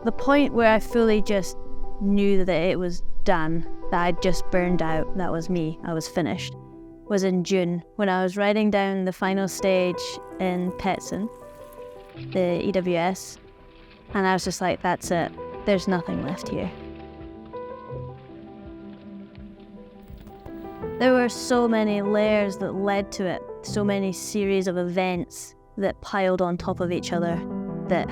the point where I fully just knew that it was done, that I'd just burned out, that was me, I was finished, was in June when I was riding down the final stage in Petson, the EWS, and I was just like, that's it, there's nothing left here. There were so many layers that led to it, so many series of events that piled on top of each other that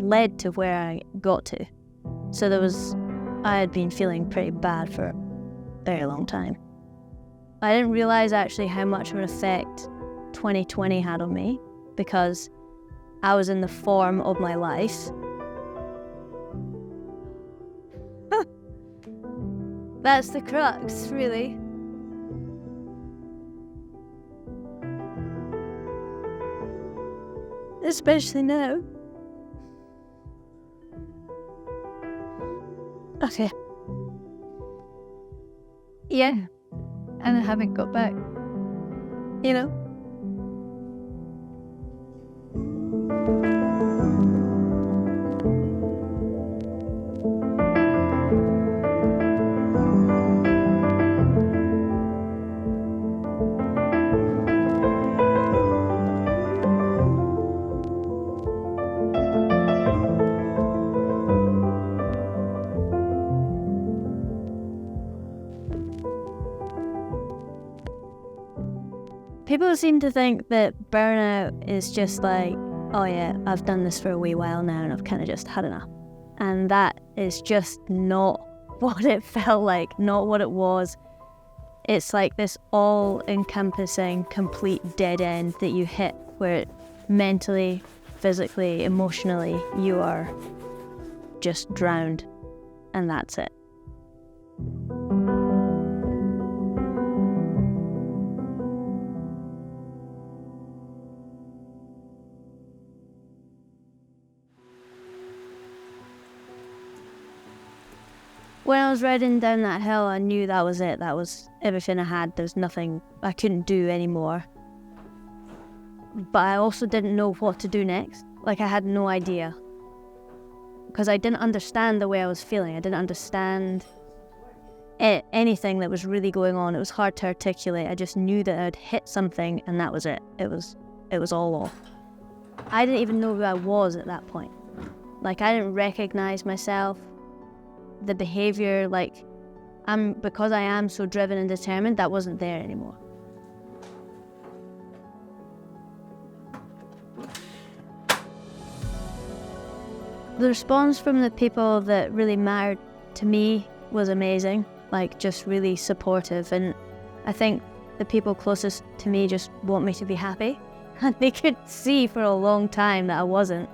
led to where I got to. So I had been feeling pretty bad for a very long time. I didn't realise actually how much of an effect 2020 had on me, because I was in the form of my life. That's the crux, really. Especially now. Okay. Yeah. And I haven't got back. You know? People seem to think that burnout is just like, oh yeah, I've done this for a wee while now and I've kind of just had enough. And that is just not what it felt like, not what it was. It's like this all-encompassing, complete dead end that you hit where mentally, physically, emotionally, you are just drowned, and that's it. When I was riding down that hill, I knew that was it. That was everything I had. There's nothing I couldn't do anymore. But I also didn't know what to do next. Like, I had no idea. Because I didn't understand the way I was feeling. I didn't understand anything that was really going on. It was hard to articulate. I just knew that I'd hit something and that was it. It was all off. I didn't even know who I was at that point. Like, I didn't recognize myself. The behaviour, because I am so driven and determined, that wasn't there anymore. The response from the people that really mattered to me was amazing, just really supportive, and I think the people closest to me just want me to be happy, and they could see for a long time that I wasn't.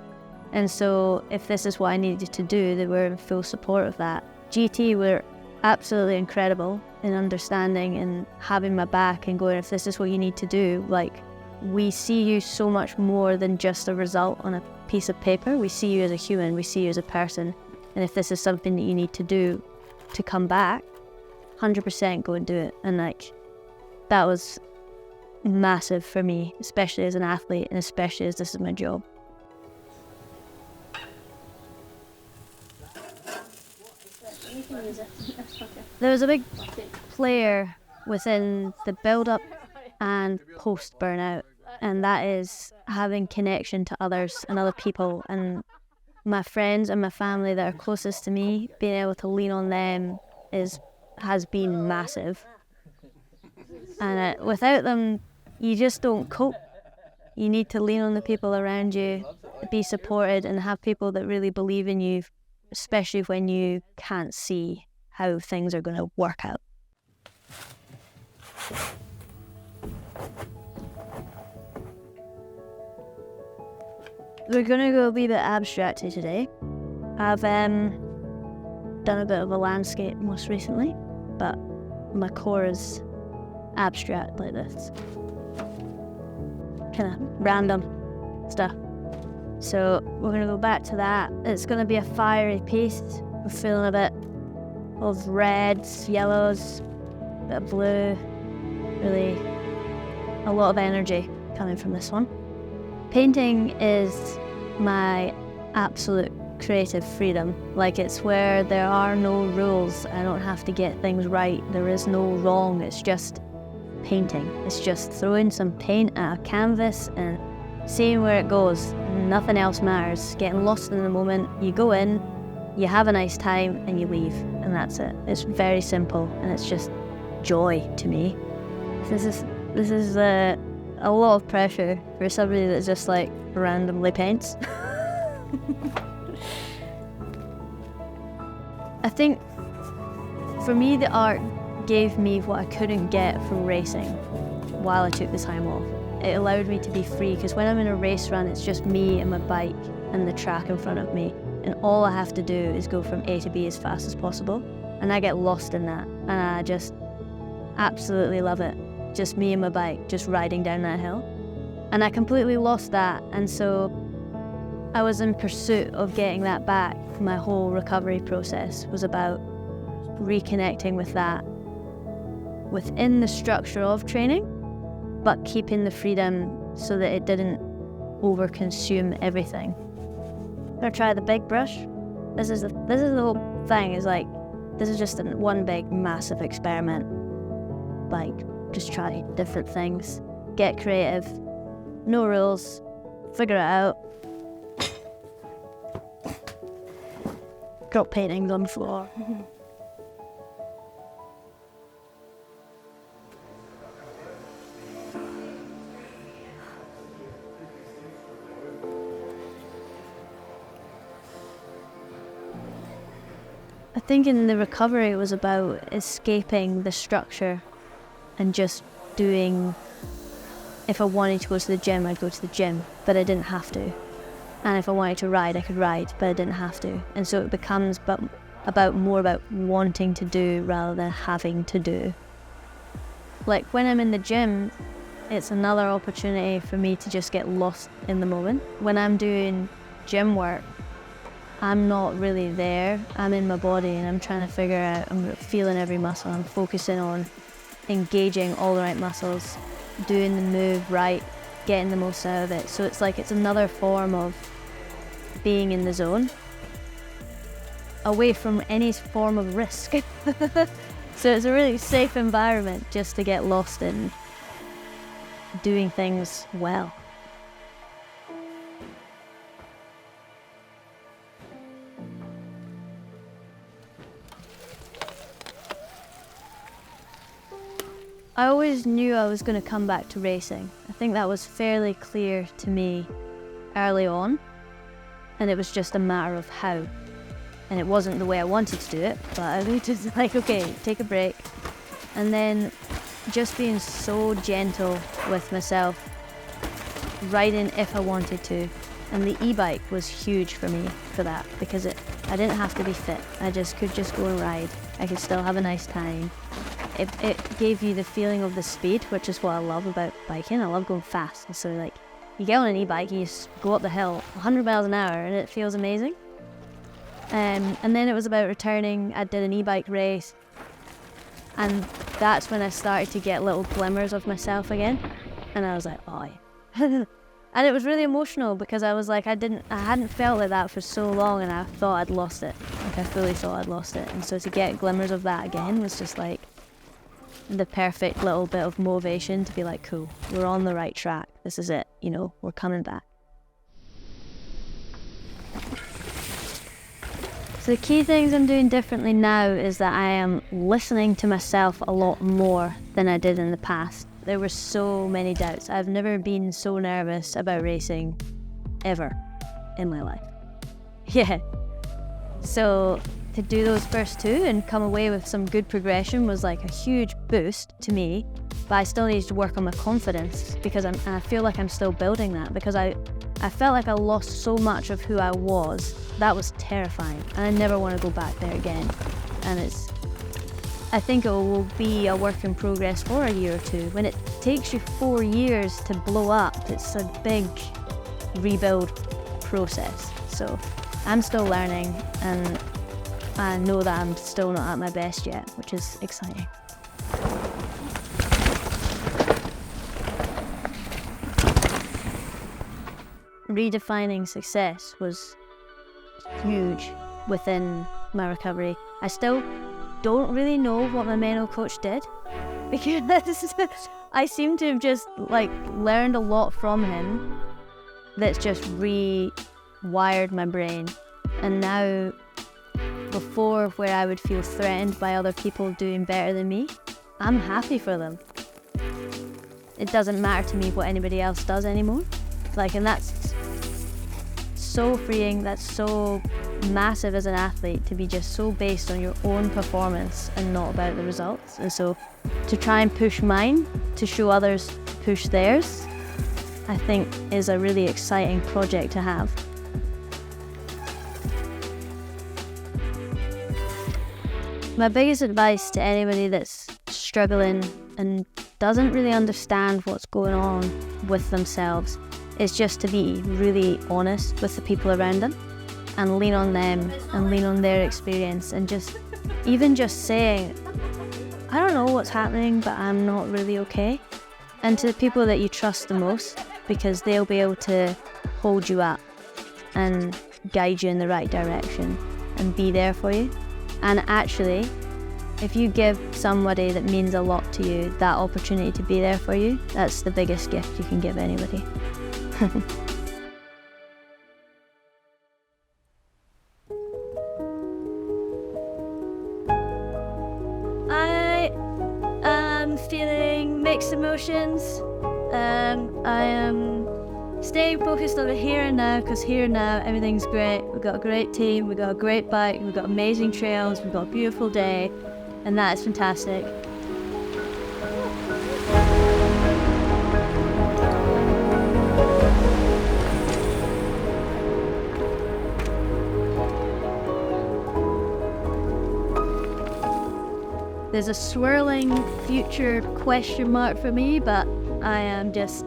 And so if this is what I needed to do, they were in full support of that. GT were absolutely incredible in understanding and having my back and going, if this is what you need to do, we see you so much more than just a result on a piece of paper. We see you as a human, we see you as a person. And if this is something that you need to do to come back, 100% go and do it. And that was massive for me, especially as an athlete and especially as this is my job. There was a big player within the build-up and post-burnout, and that is having connection to others and other people, and my friends and my family that are closest to me, being able to lean on them has been massive. And without them, you just don't cope. You need to lean on the people around you, be supported, and have people that really believe in you, especially when you can't see how things are going to work out. We're going to go a wee bit abstracty today. I've done a bit of a landscape most recently, but my core is abstract like this. Kind of random stuff. So we're going to go back to that. It's going to be a fiery piece. We're feeling a bit of reds, yellows, a bit of blue. Really a lot of energy coming from this one. Painting is my absolute creative freedom. Like, it's where there are no rules. I don't have to get things right. There is no wrong. It's just painting. It's just throwing some paint at a canvas and seeing where it goes. Nothing else matters. Getting lost in the moment. You go in, you have a nice time, and you leave. And that's it. It's very simple, and it's just joy to me. This is a lot of pressure for somebody that just like randomly paints. I think for me, the art gave me what I couldn't get from racing while I took the time off. It allowed me to be free, because when I'm in a race run, it's just me and my bike and the track in front of me, and all I have to do is go from A to B as fast as possible, and I get lost in that, and I just absolutely love it. Just me and my bike, just riding down that hill. And I completely lost that, and so I was in pursuit of getting that back. My whole recovery process was about reconnecting with that within the structure of training, but keeping the freedom so that it didn't over-consume everything. I'm gonna try the big brush. This is the whole thing, is like, this is just one big massive experiment. Like, just try different things, get creative, no rules, figure it out. Got paintings on the floor. I think in the recovery it was about escaping the structure and just doing, if I wanted to go to the gym, I'd go to the gym, but I didn't have to. And if I wanted to ride, I could ride, but I didn't have to. And so it becomes more about wanting to do rather than having to do. Like, when I'm in the gym, it's another opportunity for me to just get lost in the moment. When I'm doing gym work, I'm not really there. I'm in my body and I'm trying to figure out, I'm feeling every muscle. I'm focusing on engaging all the right muscles, doing the move right, getting the most out of it. So it's like, it's another form of being in the zone, away from any form of risk. So it's a really safe environment just to get lost in doing things well. I always knew I was going to come back to racing. I think that was fairly clear to me early on, and it was just a matter of how. And it wasn't the way I wanted to do it, but I was just like, okay, take a break. And then just being so gentle with myself, riding if I wanted to. And the e-bike was huge for me for that, because I didn't have to be fit. I could just go and ride. I could still have a nice time. It gave you the feeling of the speed, which is what I love about biking. I love going fast. And so, like, you get on an e-bike and you just go up the hill 100 miles an hour and it feels amazing. And then it was about returning. I did an e-bike race, and that's when I started to get little glimmers of myself again. And I was like, oh yeah. And it was really emotional, because I was like, I hadn't felt like that for so long, and I thought I'd lost it. Like, I fully thought I'd lost it. And so to get glimmers of that again was just like the perfect little bit of motivation to be like, cool, we're on the right track. This is it, we're coming back. So the key things I'm doing differently now is that I am listening to myself a lot more than I did in the past. There were so many doubts. I've never been so nervous about racing ever in my life. Yeah. So to do those first two and come away with some good progression was like a huge boost to me, but I still needed to work on my confidence, because I feel like I'm still building that, because I felt like I lost so much of who I was. That was terrifying, and I never want to go back there again. And I think it will be a work in progress for a year or two. When it takes you 4 years to blow up, it's a big rebuild process. So I'm still learning, and I know that I'm still not at my best yet, which is exciting. Redefining success was huge within my recovery. I still don't really know what my mental coach did, because I seem to have just learned a lot from him that's just rewired my brain. And now, before, where I would feel threatened by other people doing better than me, I'm happy for them. It doesn't matter to me what anybody else does anymore. And that's so freeing, that's so massive as an athlete, to be just so based on your own performance and not about the results. And so to try and push mine, to show others to push theirs, I think is a really exciting project to have. My biggest advice to anybody that's struggling and doesn't really understand what's going on with themselves is just to be really honest with the people around them and lean on them and lean on their experience, and just saying, I don't know what's happening, but I'm not really okay. And to the people that you trust the most, because they'll be able to hold you up and guide you in the right direction and be there for you. And actually, if you give somebody that means a lot to you that opportunity to be there for you, that's the biggest gift you can give anybody. I am feeling mixed emotions. I am staying focused on the here and now, because here and now everything's great. We've got a great team, we've got a great bike, we've got amazing trails, we've got a beautiful day, and that is fantastic. There's a swirling future question mark for me, but I am just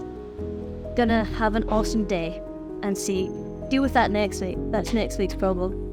gonna have an awesome day and deal with that next week. That's next week's problem.